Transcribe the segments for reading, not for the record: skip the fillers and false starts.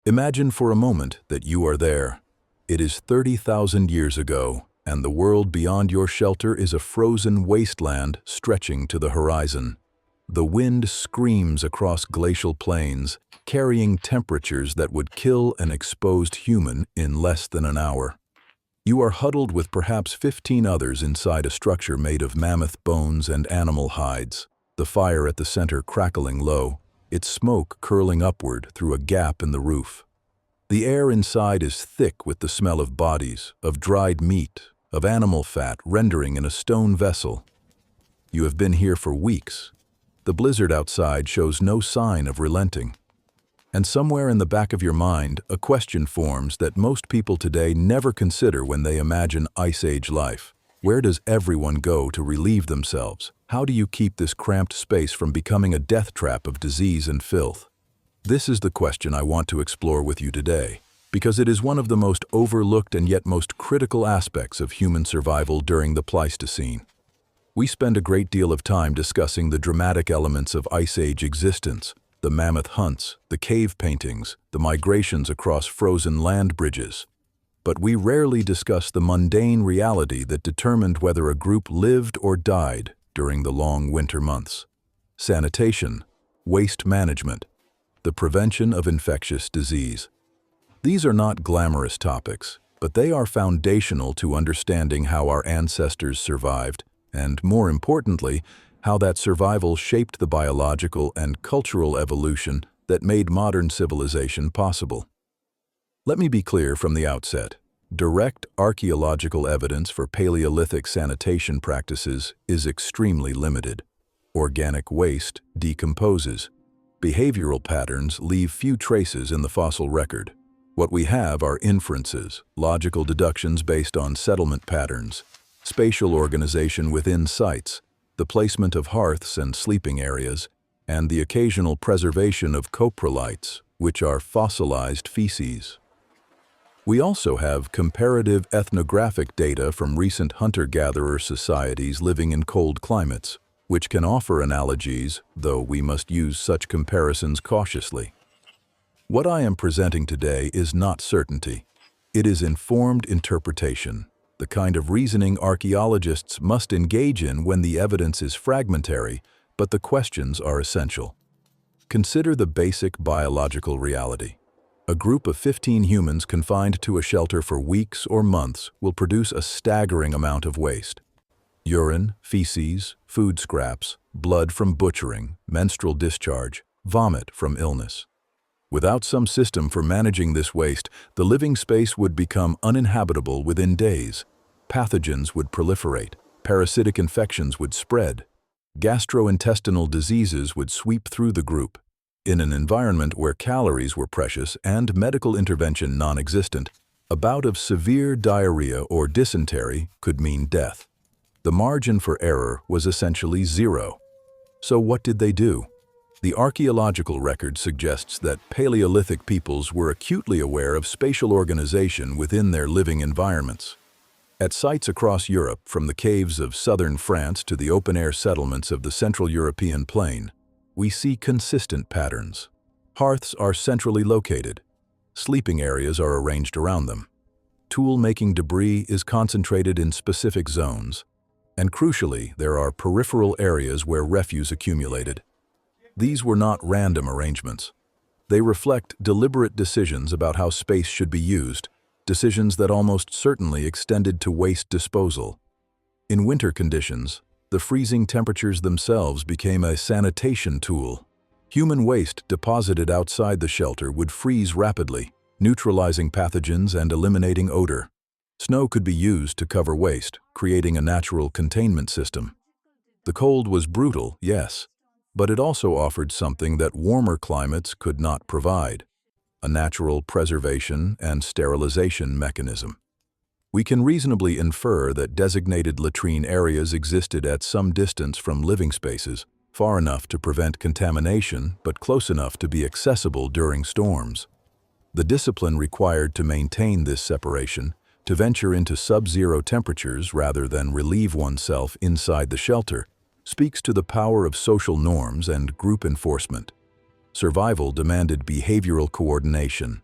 Imagine for a moment that you are there. It is 30,000 years ago, and the world beyond your shelter is a frozen wasteland stretching to the horizon. The wind screams across glacial plains, carrying temperatures that would kill an exposed human in less than an hour. You are huddled with perhaps 15 others inside a structure made of mammoth bones and animal hides, the fire at the center crackling low, its smoke curling upward through a gap in the roof. The air inside is thick with the smell of bodies, of dried meat, of animal fat rendering in a stone vessel. You have been here for weeks. The blizzard outside shows no sign of relenting. And somewhere in the back of your mind, a question forms that most people today never consider when they imagine Ice Age life. Where does everyone go to relieve themselves? How do you keep this cramped space from becoming a death trap of disease and filth? This is the question I want to explore with you today, because it is one of the most overlooked and yet most critical aspects of human survival during the Pleistocene. We spend a great deal of time discussing the dramatic elements of Ice Age existence, the mammoth hunts, the cave paintings, the migrations across frozen land bridges. But we rarely discuss the mundane reality that determined whether a group lived or died during the long winter months. Sanitation, waste management, the prevention of infectious disease. These are not glamorous topics, but they are foundational to understanding how our ancestors survived, and more importantly, how that survival shaped the biological and cultural evolution that made modern civilization possible. Let me be clear from the outset. Direct archaeological evidence for Paleolithic sanitation practices is extremely limited. Organic waste decomposes. Behavioral patterns leave few traces in the fossil record. What we have are inferences, logical deductions based on settlement patterns, spatial organization within sites, the placement of hearths and sleeping areas, and the occasional preservation of coprolites, which are fossilized feces. We also have comparative ethnographic data from recent hunter-gatherer societies living in cold climates, which can offer analogies, though we must use such comparisons cautiously. What I am presenting today is not certainty. It is informed interpretation, the kind of reasoning archaeologists must engage in when the evidence is fragmentary, but the questions are essential. Consider the basic biological reality. A group of 15 humans confined to a shelter for weeks or months will produce a staggering amount of waste. Urine, feces, food scraps, blood from butchering, menstrual discharge, vomit from illness. Without some system for managing this waste, the living space would become uninhabitable within days. Pathogens would proliferate, parasitic infections would spread, gastrointestinal diseases would sweep through the group. In an environment where calories were precious and medical intervention non-existent, a bout of severe diarrhea or dysentery could mean death. The margin for error was essentially zero. So what did they do? The archaeological record suggests that Paleolithic peoples were acutely aware of spatial organization within their living environments. At sites across Europe, from the caves of southern France to the open-air settlements of the Central European plain, we see consistent patterns. Hearths are centrally located. Sleeping areas are arranged around them. Tool-making debris is concentrated in specific zones. And crucially, there are peripheral areas where refuse accumulated. These were not random arrangements. They reflect deliberate decisions about how space should be used, decisions that almost certainly extended to waste disposal. In winter conditions, the freezing temperatures themselves became a sanitation tool. Human waste deposited outside the shelter would freeze rapidly, neutralizing pathogens and eliminating odor. Snow could be used to cover waste, creating a natural containment system. The cold was brutal, yes, but it also offered something that warmer climates could not provide: a natural preservation and sterilization mechanism. We can reasonably infer that designated latrine areas existed at some distance from living spaces, far enough to prevent contamination but close enough to be accessible during storms. The discipline required to maintain this separation, to venture into sub-zero temperatures rather than relieve oneself inside the shelter, speaks to the power of social norms and group enforcement. Survival demanded behavioral coordination,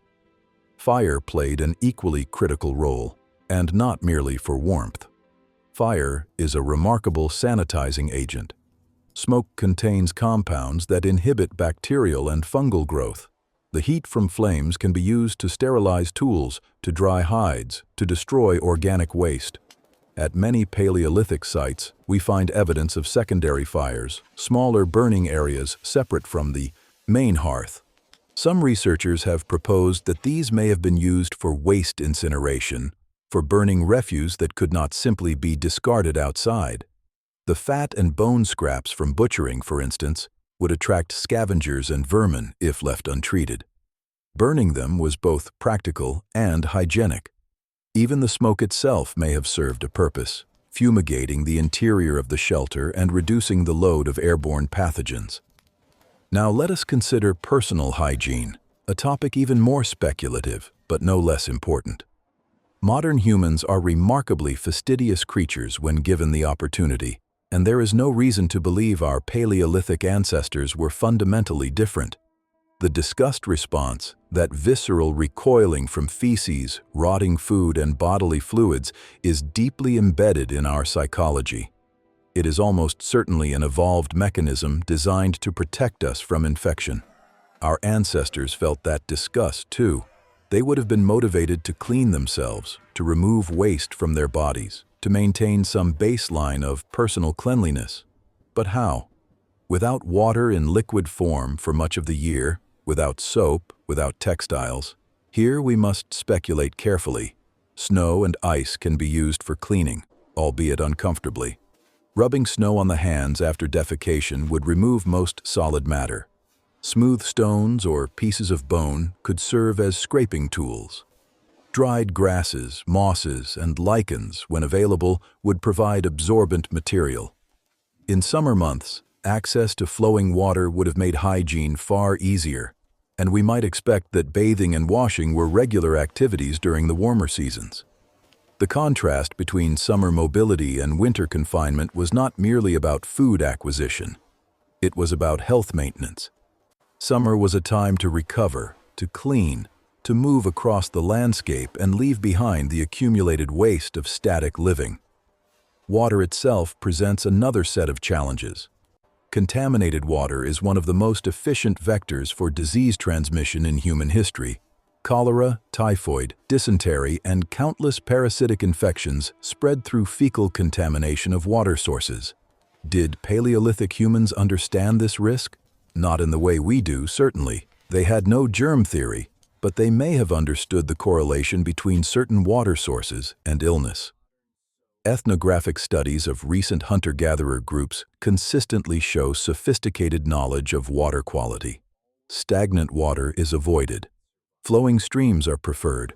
Fire played an equally critical role, and not merely for warmth. Fire is a remarkable sanitizing agent. Smoke contains compounds that inhibit bacterial and fungal growth. The heat from flames can be used to sterilize tools, to dry hides, to destroy organic waste. At many Paleolithic sites, we find evidence of secondary fires, smaller burning areas separate from the main hearth. Some researchers have proposed that these may have been used for waste incineration, for burning refuse that could not simply be discarded outside. The fat and bone scraps from butchering, for instance, would attract scavengers and vermin if left untreated. Burning them was both practical and hygienic. Even the smoke itself may have served a purpose, fumigating the interior of the shelter and reducing the load of airborne pathogens. Now let us consider personal hygiene, a topic even more speculative, but no less important. Modern humans are remarkably fastidious creatures when given the opportunity, and there is no reason to believe our Paleolithic ancestors were fundamentally different. The disgust response, that visceral recoiling from feces, rotting food, and bodily fluids, is deeply embedded in our psychology. It is almost certainly an evolved mechanism designed to protect us from infection. Our ancestors felt that disgust too. They would have been motivated to clean themselves, to remove waste from their bodies, to maintain some baseline of personal cleanliness. But how? Without water in liquid form for much of the year, without soap, without textiles, here we must speculate carefully. Snow and ice can be used for cleaning, albeit uncomfortably. Rubbing snow on the hands after defecation would remove most solid matter. Smooth stones or pieces of bone could serve as scraping tools. Dried grasses, mosses, and lichens, when available, would provide absorbent material. In summer months, access to flowing water would have made hygiene far easier, and we might expect that bathing and washing were regular activities during the warmer seasons. The contrast between summer mobility and winter confinement was not merely about food acquisition. It was about health maintenance. Summer was a time to recover, to clean, to move across the landscape and leave behind the accumulated waste of static living. Water itself presents another set of challenges. Contaminated water is one of the most efficient vectors for disease transmission in human history. Cholera, typhoid, dysentery, and countless parasitic infections spread through fecal contamination of water sources. Did Paleolithic humans understand this risk? Not in the way we do, certainly. They had no germ theory, but they may have understood the correlation between certain water sources and illness. Ethnographic studies of recent hunter-gatherer groups consistently show sophisticated knowledge of water quality. Stagnant water is avoided. Flowing streams are preferred.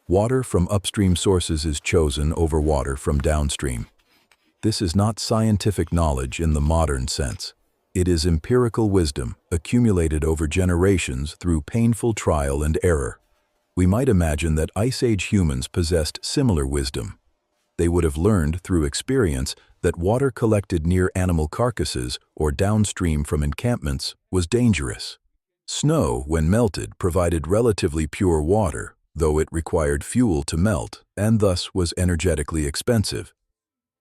Water from upstream sources is chosen over water from downstream. This is not scientific knowledge in the modern sense. It is empirical wisdom accumulated over generations through painful trial and error. We might imagine that Ice Age humans possessed similar wisdom. They would have learned through experience that water collected near animal carcasses or downstream from encampments was dangerous. Snow, when melted, provided relatively pure water, though it required fuel to melt and thus was energetically expensive.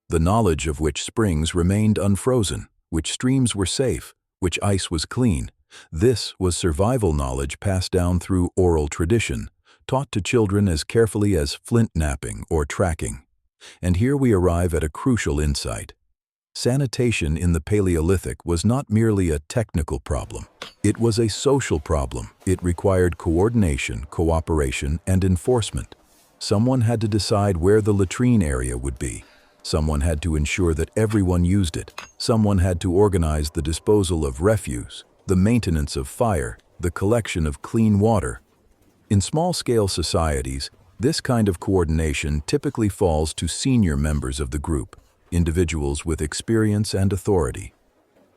The knowledge of which springs remained unfrozen, which streams were safe, which ice was clean. This was survival knowledge passed down through oral tradition, taught to children as carefully as flint knapping or tracking. And here we arrive at a crucial insight. Sanitation in the Paleolithic was not merely a technical problem. It was a social problem. It required coordination, cooperation, and enforcement. Someone had to decide where the latrine area would be. Someone had to ensure that everyone used it. Someone had to organize the disposal of refuse, the maintenance of fire, the collection of clean water. In small-scale societies, this kind of coordination typically falls to senior members of the group, individuals with experience and authority.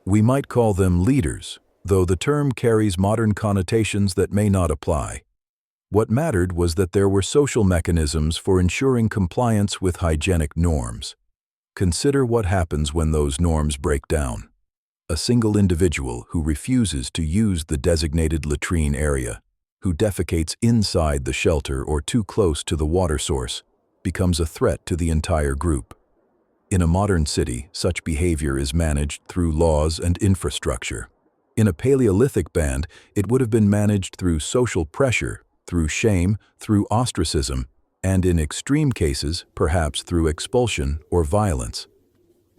We might call them leaders, though the term carries modern connotations that may not apply. What mattered was that there were social mechanisms for ensuring compliance with hygienic norms. Consider what happens when those norms break down. A single individual who refuses to use the designated latrine area, who defecates inside the shelter or too close to the water source, becomes a threat to the entire group. In a modern city, such behavior is managed through laws and infrastructure. In a Paleolithic band, it would have been managed through social pressure, through shame, through ostracism, and in extreme cases, perhaps through expulsion or violence.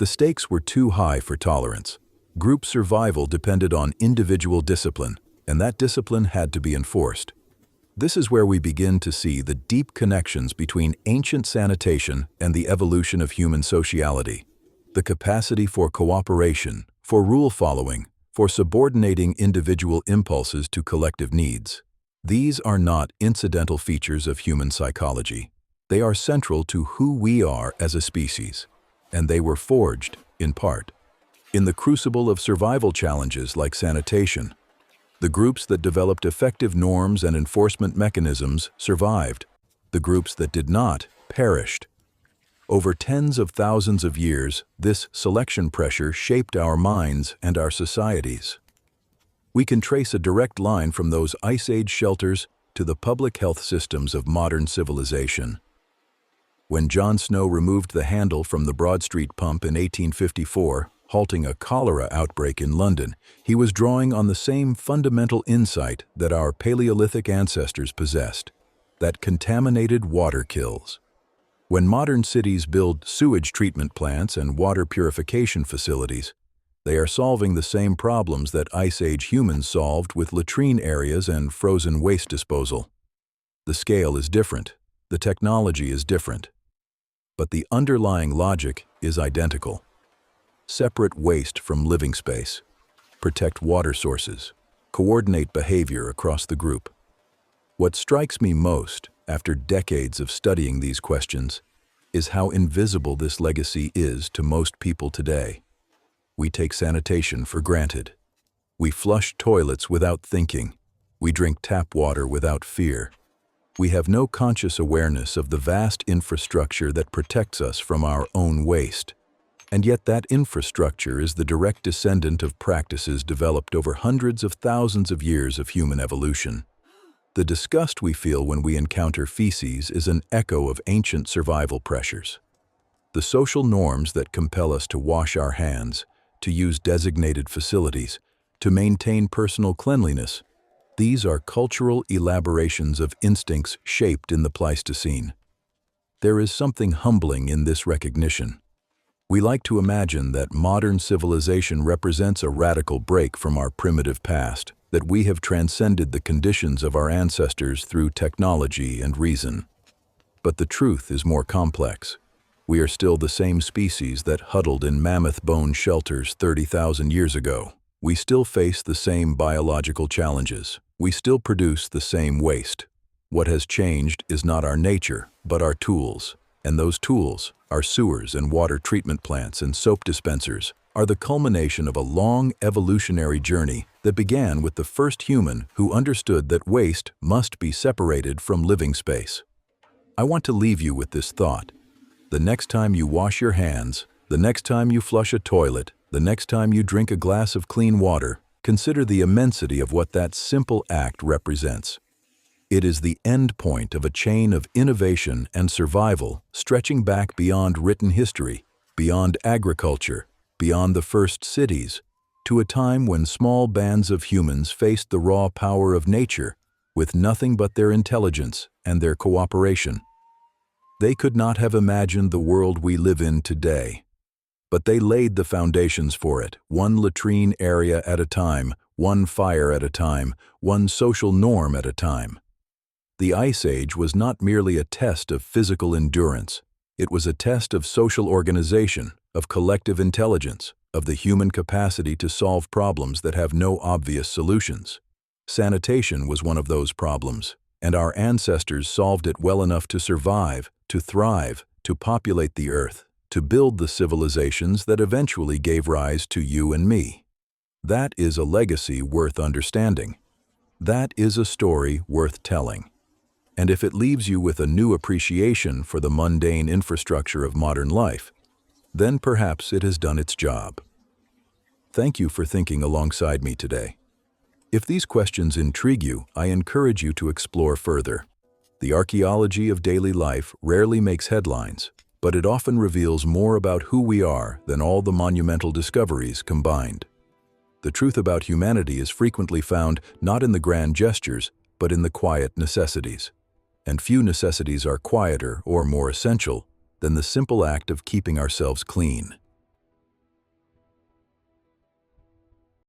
The stakes were too high for tolerance. Group survival depended on individual discipline, and that discipline had to be enforced. This is where we begin to see the deep connections between ancient sanitation and the evolution of human sociality. The capacity for cooperation, for rule following, for subordinating individual impulses to collective needs. These are not incidental features of human psychology. They are central to who we are as a species, and they were forged, in part, in the crucible of survival challenges like sanitation. The groups that developed effective norms and enforcement mechanisms survived. The groups that did not perished. Over tens of thousands of years, this selection pressure shaped our minds and our societies. We can trace a direct line from those Ice Age shelters to the public health systems of modern civilization. When John Snow removed the handle from the Broad Street pump in 1854, halting a cholera outbreak in London, he was drawing on the same fundamental insight that our Paleolithic ancestors possessed, that contaminated water kills. When modern cities build sewage treatment plants and water purification facilities, they are solving the same problems that Ice Age humans solved with latrine areas and frozen waste disposal. The scale is different, the technology is different, but the underlying logic is identical. Separate waste from living space, protect water sources, coordinate behavior across the group. What strikes me most, after decades of studying these questions, is how invisible this legacy is to most people today. We take sanitation for granted. We flush toilets without thinking. We drink tap water without fear. We have no conscious awareness of the vast infrastructure that protects us from our own waste. And yet that infrastructure is the direct descendant of practices developed over hundreds of thousands of years of human evolution. The disgust we feel when we encounter feces is an echo of ancient survival pressures. The social norms that compel us to wash our hands, to use designated facilities, to maintain personal cleanliness, these are cultural elaborations of instincts shaped in the Pleistocene. There is something humbling in this recognition. We like to imagine that modern civilization represents a radical break from our primitive past, that we have transcended the conditions of our ancestors through technology and reason. But the truth is more complex. We are still the same species that huddled in mammoth bone shelters 30,000 years ago. We still face the same biological challenges. We still produce the same waste. What has changed is not our nature, but our tools. And those tools, our sewers and water treatment plants and soap dispensers, are the culmination of a long evolutionary journey that began with the first human who understood that waste must be separated from living space. I want to leave you with this thought. The next time you wash your hands, the next time you flush a toilet, the next time you drink a glass of clean water, consider the immensity of what that simple act represents. It is the end point of a chain of innovation and survival stretching back beyond written history, beyond agriculture, beyond the first cities, to a time when small bands of humans faced the raw power of nature with nothing but their intelligence and their cooperation. They could not have imagined the world we live in today, but they laid the foundations for it, one latrine area at a time, one fire at a time, one social norm at a time. The Ice Age was not merely a test of physical endurance. It was a test of social organization, of collective intelligence, of the human capacity to solve problems that have no obvious solutions. Sanitation was one of those problems, and our ancestors solved it well enough to survive, to thrive, to populate the earth, to build the civilizations that eventually gave rise to you and me. That is a legacy worth understanding. That is a story worth telling. And if it leaves you with a new appreciation for the mundane infrastructure of modern life, then perhaps it has done its job. Thank you for thinking alongside me today. If these questions intrigue you, I encourage you to explore further. The archaeology of daily life rarely makes headlines, but it often reveals more about who we are than all the monumental discoveries combined. The truth about humanity is frequently found not in the grand gestures, but in the quiet necessities. And few necessities are quieter or more essential than the simple act of keeping ourselves clean.